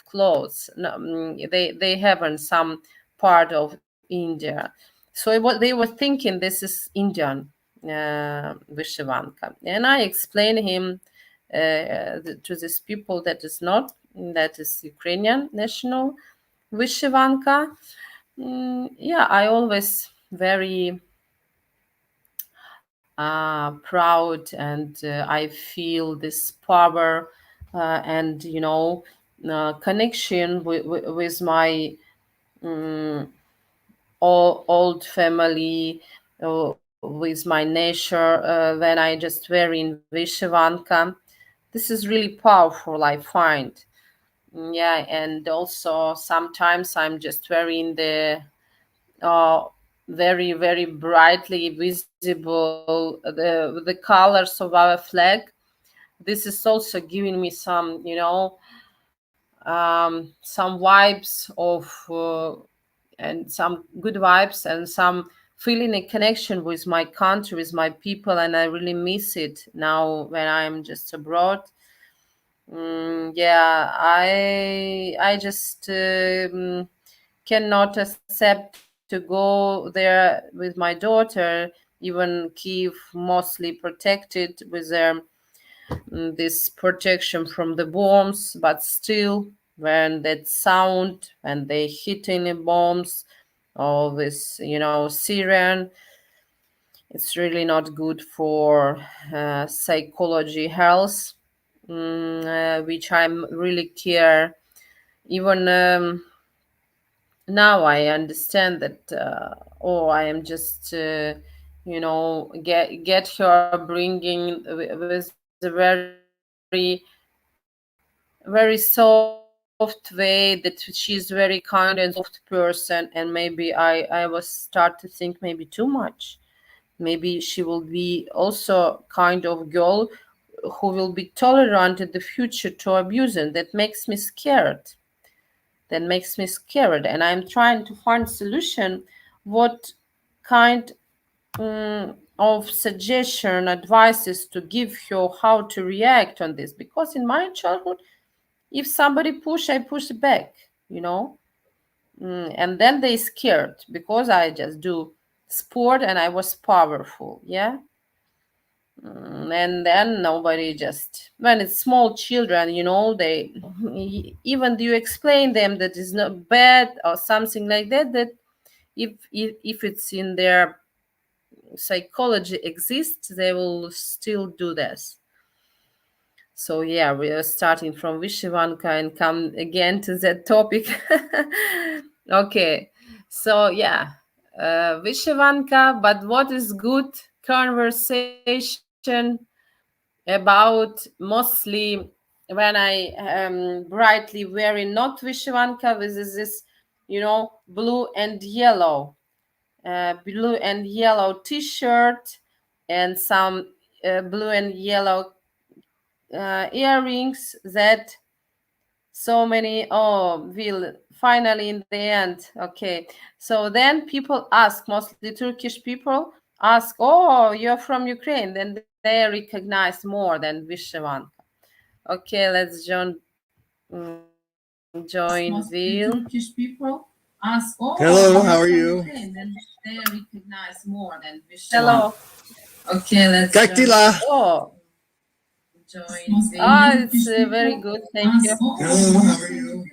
A: clothes. No, they have in some part of India. So what they were thinking, this is Indian Vishwanka, and I explained him to these people that is not, that is Ukrainian national Vyshyvanka. Yeah, I always very proud, and I feel this power and connection with my old family, with my nature, when I just wear in Vyshyvanka. This is really powerful, I find. Yeah, and also sometimes I'm just wearing the uh, very brightly visible the colors of our flag. This is also giving me some some vibes of and some good vibes and some feeling a connection with my country, with my people, and I really miss it now when I'm just abroad. Yeah, I just cannot accept to go there with my daughter. Even Kiev mostly protected with their this protection from the bombs, but still, when that sound, when they hitting the bombs, all this, siren, it's really not good for psychology health, which I'm really care. Even now I understand that, I am just get her bringing with a very soft way, that she's very kind and soft person, and maybe I was start to think maybe too much. Maybe she will be also kind of girl who will be tolerant in the future to abuse, and that makes me scared. And I'm trying to find solution. What kind of suggestion, advices to give her how to react on this, because in my childhood, if somebody push, I push back, and then they scared because I just do sport and I was powerful, yeah. And then nobody just, when it's small children, they even you explain them that it's not bad or something like that, that if it's in their psychology exists, they will still do this. So yeah, we are starting from Vyshyvanka and come again to that topic. Okay, so yeah, Vyshyvanka, but what is good conversation about mostly when I brightly wearing not Vyshyvanka with this, blue and yellow t-shirt and some blue and yellow earrings that so many will finally in the end. Okay, so then people ask, mostly Turkish people ask, oh, you're from Ukraine, then they recognize more than Vyshyvanka. Okay, let's join Will. Turkish people ask, oh,
E: Hello,
A: you're
E: how are
A: from
E: you?
A: Ukraine, then they recognize more than Vyshyvanka. Hello. Okay, let's
E: Kaktila.
A: oh, it's very good. Thank you.
E: Hello, how are you?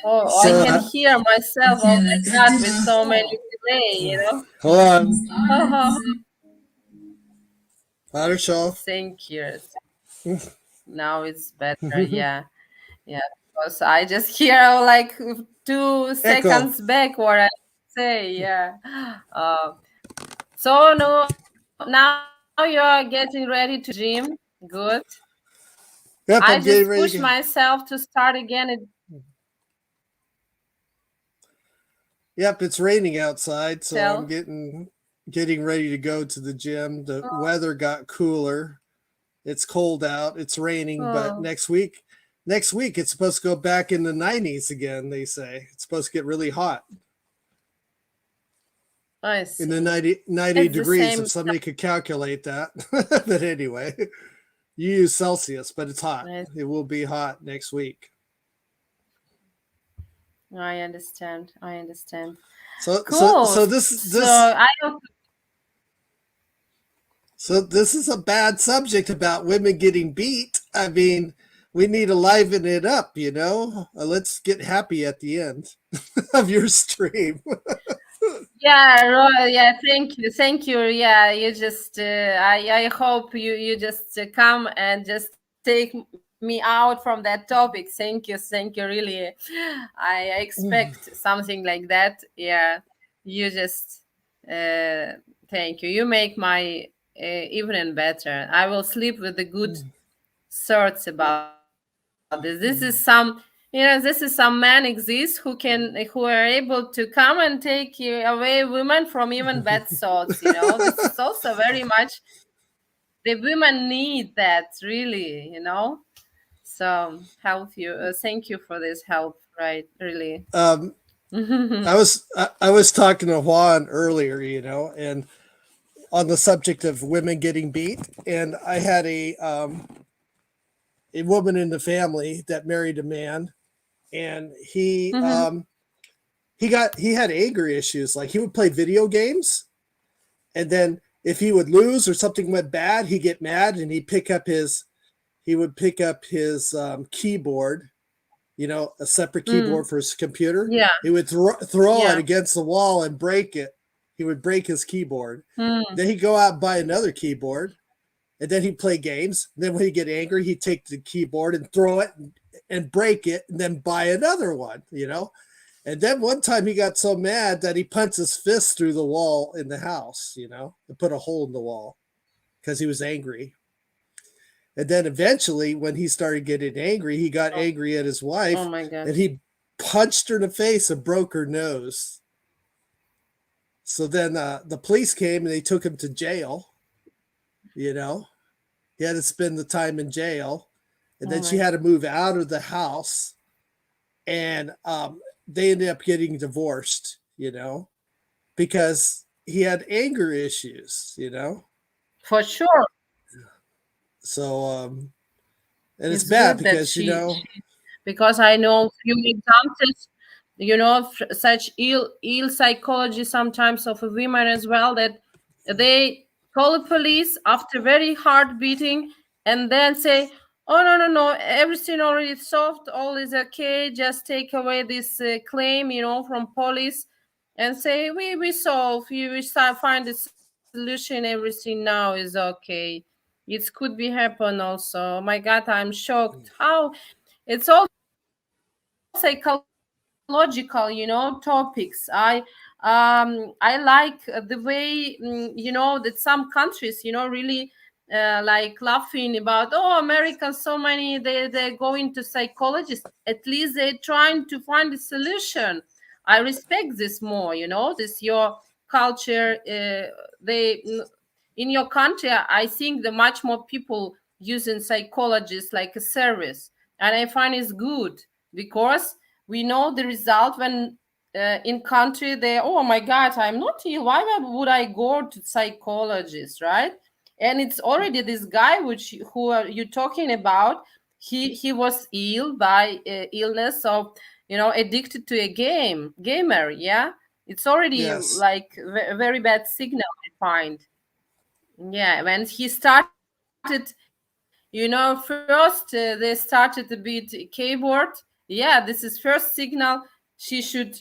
A: Oh,
E: So,
A: I can hear myself. Oh my God, with so many delay.
E: hold on.
A: Oh,
E: Louder, Shaw.
A: thank you. Now it's better. Yeah, yeah. Because I just hear like 2 seconds back what I say. Yeah. So now you are getting ready to gym. Good.
E: Yep,
A: I
E: I'm
A: just
E: getting
A: pushed
E: ready.
A: myself to start again.
E: Yep, it's raining outside, so
A: Tell.
E: I'm getting ready to go to the gym. The weather got cooler. It's cold out. It's raining, but next week it's supposed to go back in the 90s again, they say. It's supposed to get really hot.
A: I see.
E: In the 90 degrees, if somebody could calculate that. But anyway, you use Celsius, but it's hot. It will be hot next week.
A: I understand.
E: So
A: Cool.
E: so this So this is a bad subject about women getting beat. I mean, we need to liven it up, Let's get happy at the end of your stream.
A: Yeah, thank you. Yeah, you just I hope you just come and just take me out from that topic. Thank you, really. I expect something like that. Yeah, you just thank you. You make my evening better. I will sleep with the good thoughts about this. This is some men exist who are able to come and take away women from even bad thoughts. This is also very much the women need that, really. So help you. Thank you for this help. Right, really.
E: I was talking to Juan earlier, and on the subject of women getting beat, and I had a woman in the family that married a man, and he had anger issues. Like, he would play video games, and then if he would lose or something went bad, he'd get mad and he'd pick up his keyboard, a separate keyboard for his computer.
A: Yeah.
E: He would throw it against the wall and break it. He would break his keyboard. Then he'd go out and buy another keyboard, and then he'd play games. And then when he'd get angry, he'd take the keyboard and throw it and break it, and then buy another one, And then one time he got so mad that he punched his fist through the wall in the house, and put a hole in the wall because he was angry. And then eventually, when he started getting angry, he got angry at his wife.
A: Oh my God.
E: And he punched her in the face and broke her nose. So then the police came and they took him to jail. He had to spend the time in jail. And then she had to move out of the house. And they ended up getting divorced, because he had anger issues,
A: For sure.
E: So And it's
A: It's
E: bad
A: good that
E: because, you know,
A: because I know few examples, such ill psychology sometimes of women as well, that they call the police after very hard beating and then say, oh, no, everything already solved, all is okay, just take away this claim, from police, and say, we solve, we find a solution, everything now is okay. It could be happen also. My God, I'm shocked how it's all psychological, topics. I like the way, that some countries, really like laughing about, oh, Americans, so many, they're going to psychologists. At least they're trying to find a solution. I respect this more, this your culture. They In your country, I think the much more people using psychologists like a service, and I find it's good because we know the result when in country they, oh my God, I'm not ill, why would I go to psychologist, right? And it's already this guy which who are you talking about, he was ill by illness of, addicted to a gamer, yeah. It's already
E: yes.
A: like very bad signal, I find. Yeah, when he started, first they started a bit keyboard. Yeah, this is first signal. She should,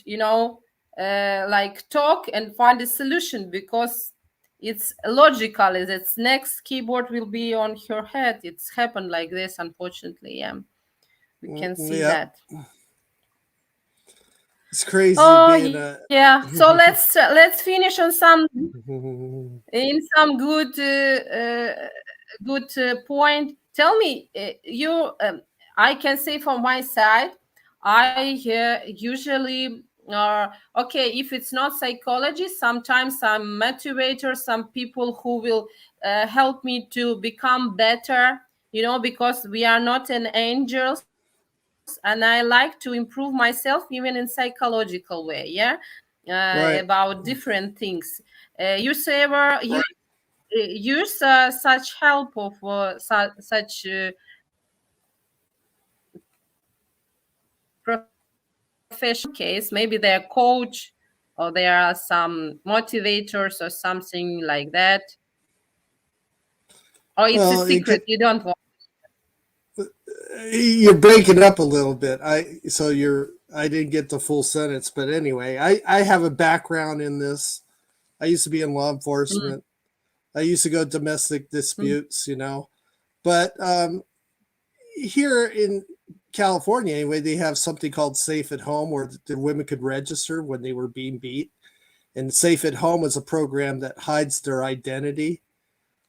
A: like talk and find a solution, because it's logical. Is its next keyboard will be on her head. It's happened like this, unfortunately. Yeah, we can see
E: Yeah.
A: that.
E: It's crazy
A: Oh
E: being
A: yeah.
E: a.
A: So let's finish on some good point. Tell me, you. I can say from my side, I usually okay. If it's not psychology, sometimes some motivators, some people who will help me to become better. Because we are not an angels, and I like to improve myself even in psychological way. Yeah,
E: Right.
A: about different things. You say ever you use such help of such professional case, maybe they're coach or there are some motivators or something like that, or it's a
E: Well, it
A: secret
E: could,
A: you don't want.
E: you're breaking up a little bit. I didn't get the full sentence, but anyway, I have a background in this. I used to be in law
A: Mm,
E: enforcement. I used to go domestic
A: mm,
E: disputes, but here in California, anyway, they have something called Safe at Home where the women could register when they were being beat. And Safe at Home is a program that hides their identity,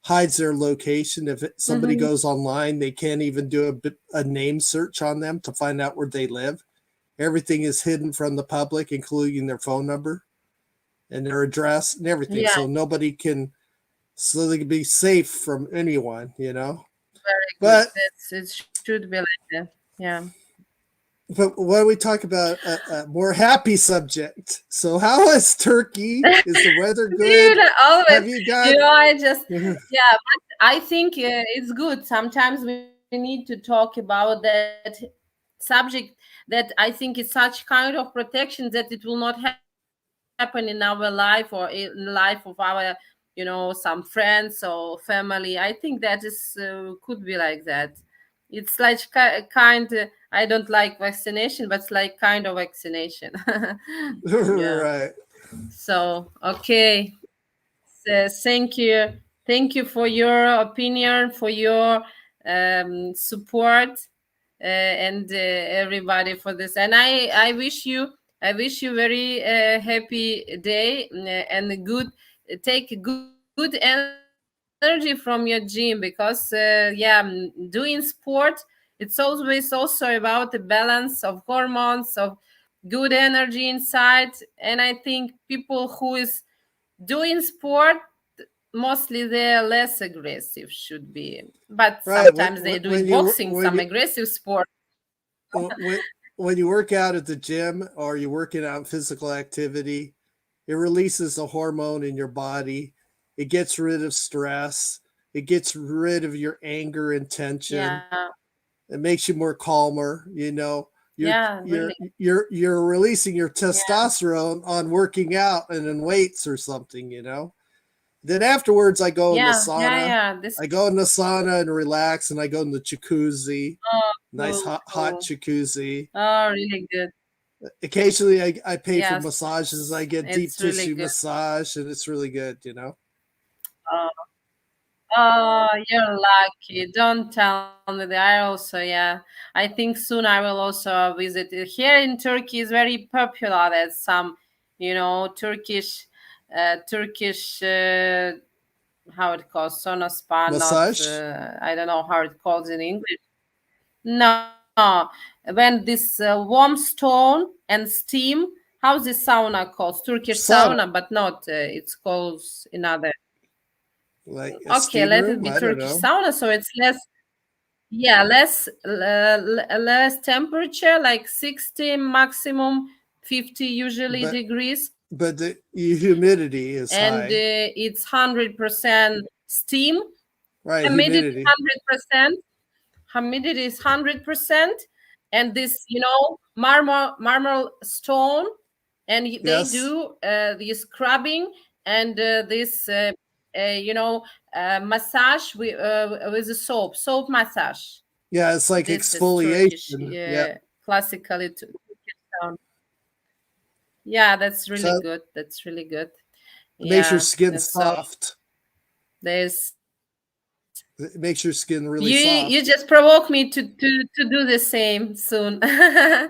E: hides their location. If somebody
A: mhm.
E: goes online, they can't even do a name search on them to find out where they live. Everything is hidden from the public, including their phone number and their address and everything.
A: Yeah,
E: So they can be safe from anyone.
A: very good.
E: But
A: It should be like that. Yeah.
E: But why don't we talk about a more happy subject? So, how is Turkey? Is the weather good?
A: Dude, always,
E: Have you got?
A: I just, yeah, but I think it's good. Sometimes we need to talk about that subject that I think is such kind of protection that it will not happen in our life or in the life of our, some friends or family. I think that is could be like that. It's like I don't like vaccination, but it's like kind of vaccination. Yeah.
E: Right.
A: So okay. Thank you for your opinion, for your support, and everybody for this. And I wish you very happy day, and a good take good energy from your gym, because doing sport, it's always also about the balance of hormones, of good energy inside. And I think people who is doing sport, mostly they're less aggressive, should be, but
E: Right.
A: sometimes they're doing
E: When you
A: boxing, some aggressive sport.
E: when when you work out at the gym or you're working out physical activity, it releases a hormone in your body. It gets rid of stress. It gets rid of your anger and tension.
A: Yeah.
E: It makes you more calmer, you know.
A: Really.
E: You're releasing your testosterone on working out and in weights or something, you know. Then afterwards I go in the sauna.
A: Yeah.
E: I go in the sauna and relax, and I go in the jacuzzi. Nice
A: Cool,
E: hot jacuzzi.
A: Oh, really good.
E: Occasionally I pay for
A: Yes,
E: massages. I get deep
A: it's really
E: tissue
A: good.
E: massage, and it's really good, you know.
A: Oh, oh, you're lucky. Don't tell me that. I also, I think soon I will also visit it. Here in Turkey is very popular as some, Turkish, how it calls, sauna spa, not,
E: Massage?
A: I don't know how it calls in English. No, when this warm stone and steam, how's this sauna called? Turkish
E: Sauna.
A: sauna, but not, it's called another.
E: Like a
A: Okay,
E: steam
A: let it
E: room?
A: be
E: I don't
A: Turkish
E: know.
A: sauna, so it's less temperature, like 60 maximum, 50 usually
E: But
A: degrees,
E: the humidity is
A: and
E: high.
A: it's 100% steam.
E: Right,
A: Humidity
E: humidity.
A: 100%. Humidity is 100%, and this marble stone, and they
E: Yes.
A: do the scrubbing and this massage with the soap massage.
E: Yeah, it's like
A: This is Turkish,
E: exfoliation. Yeah.
A: classically Turkish sound. Yeah, that's really
E: So
A: good. That's really good.
E: it makes your
A: Yeah.
E: skin
A: So
E: soft.
A: there's
E: It makes your skin really
A: you
E: soft.
A: just provoke me to do the same soon. Okay,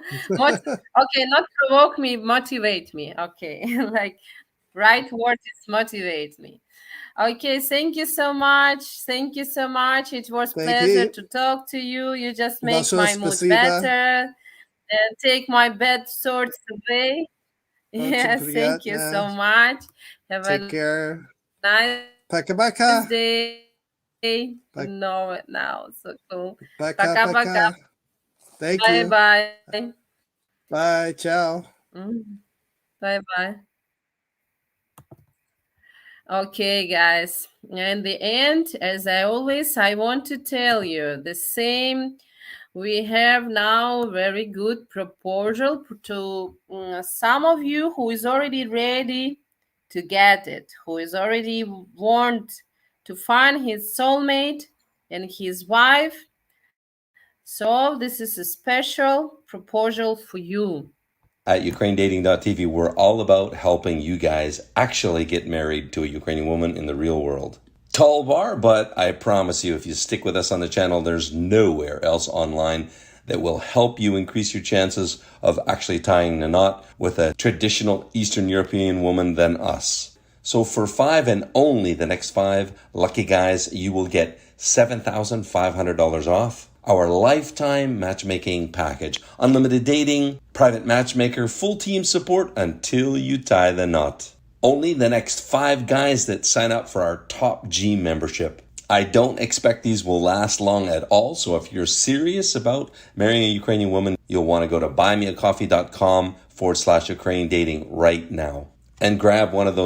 A: not provoke me, motivate me. Okay, like right word is motivate me. Okay, thank you so much. Thank you so much. It was
E: Thank
A: pleasure
E: you.
A: to talk to you. You just make
E: Большое
A: my mood
E: спасибо.
A: better and take my bad thoughts away.
E: Очень
A: Yes, thank you
E: приятно.
A: so much. Have
E: Take
A: a
E: care.
A: nice
E: Пока-пока.
A: day. You know it now. So cool.
E: Пока-пока.
A: Пока-пока.
E: Thank you.
A: Bye-bye.
E: Bye. Ciao.
A: Bye-bye. Okay, guys. In the end, as I want to tell you the same. We have now very good proposal to some of you who is already ready to get it, who is already want to find his soulmate and his wife. So this is a special proposal for you.
F: At UkraineDating.tv, we're all about helping you guys actually get married to a Ukrainian woman in the real world. Tall bar, but I promise you, if you stick with us on the channel, there's nowhere else online that will help you increase your chances of actually tying the knot with a traditional Eastern European woman than us. So for 5 and only the next 5 lucky guys, you will get $7,500 off our lifetime matchmaking package. Unlimited dating, private matchmaker, full team support until you tie the knot. Only the next 5 guys that sign up for our Top G membership. I don't expect these will last long at all, so if you're serious about marrying a Ukrainian woman, you'll want to go to buymeacoffee.com/Ukraine dating right now and grab one of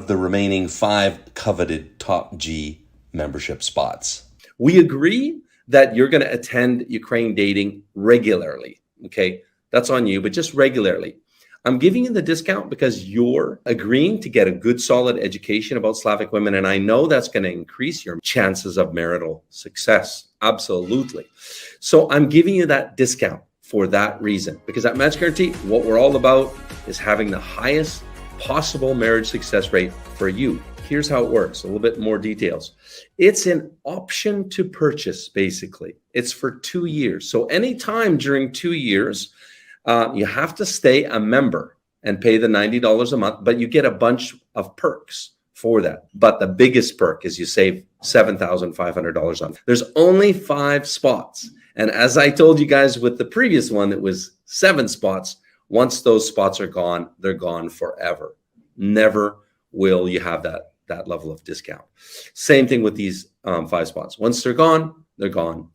F: the remaining 5 coveted Top G membership spots. We agree that you're going to attend Ukraine dating regularly. Okay, that's on you, but just regularly. I'm giving you the discount because you're agreeing to get a good, solid education about Slavic women. And I know that's going to increase your chances of marital success. Absolutely. So I'm giving you that discount for that reason, because at Match Guarantee, what we're all about is having the highest possible marriage success rate for you. Here's how it works, a little bit more details. It's an option to purchase, basically. It's for 2 years. So anytime during 2 years, you have to stay a member and pay the $90 a month, but you get a bunch of perks for that. But the biggest perk is you save $7,500 on. There's only 5 spots. And as I told you guys with the previous one, it was 7 spots. Once those spots are gone, they're gone forever. Never will you have that level of discount. Same thing with these 5 spots. Once they're gone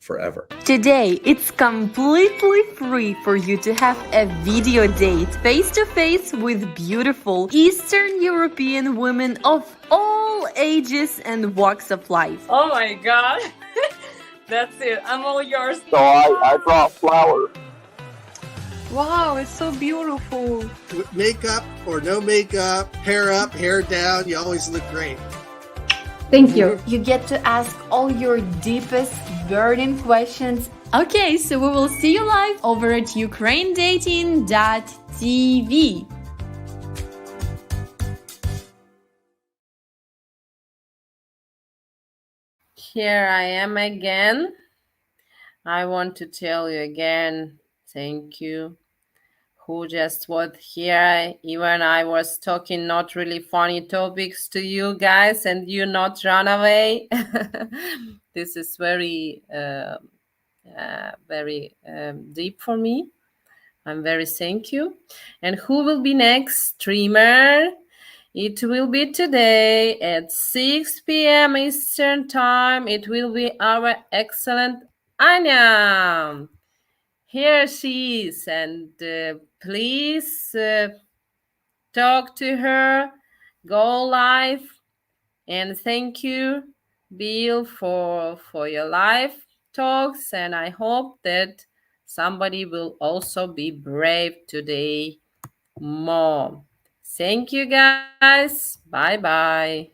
F: forever.
B: Today, it's completely free for you to have a video date face-to-face with beautiful Eastern European women of all ages and walks of life.
C: Oh my god. That's it. I'm all yours.
D: So I brought flowers.
B: Wow, it's so beautiful.
E: Makeup or no makeup, hair up, hair down, you always look great.
G: Thank you.
B: You get to ask all your deepest burning questions. Okay, so we will see you live over at ukrainedating.tv.
A: Here I am again. I want to tell you again, thank you. Who just was here, even I was talking not really funny topics to you guys and you not run away. This is very deep for me. I'm very thank you. And who will be next streamer? It will be today at 6 p.m. Eastern Time. It will be our excellent Anya. Here she is, and please talk to her, go live, and thank you, Bill, for your live talks, and I hope that somebody will also be brave today more. Thank you, guys. Bye-bye.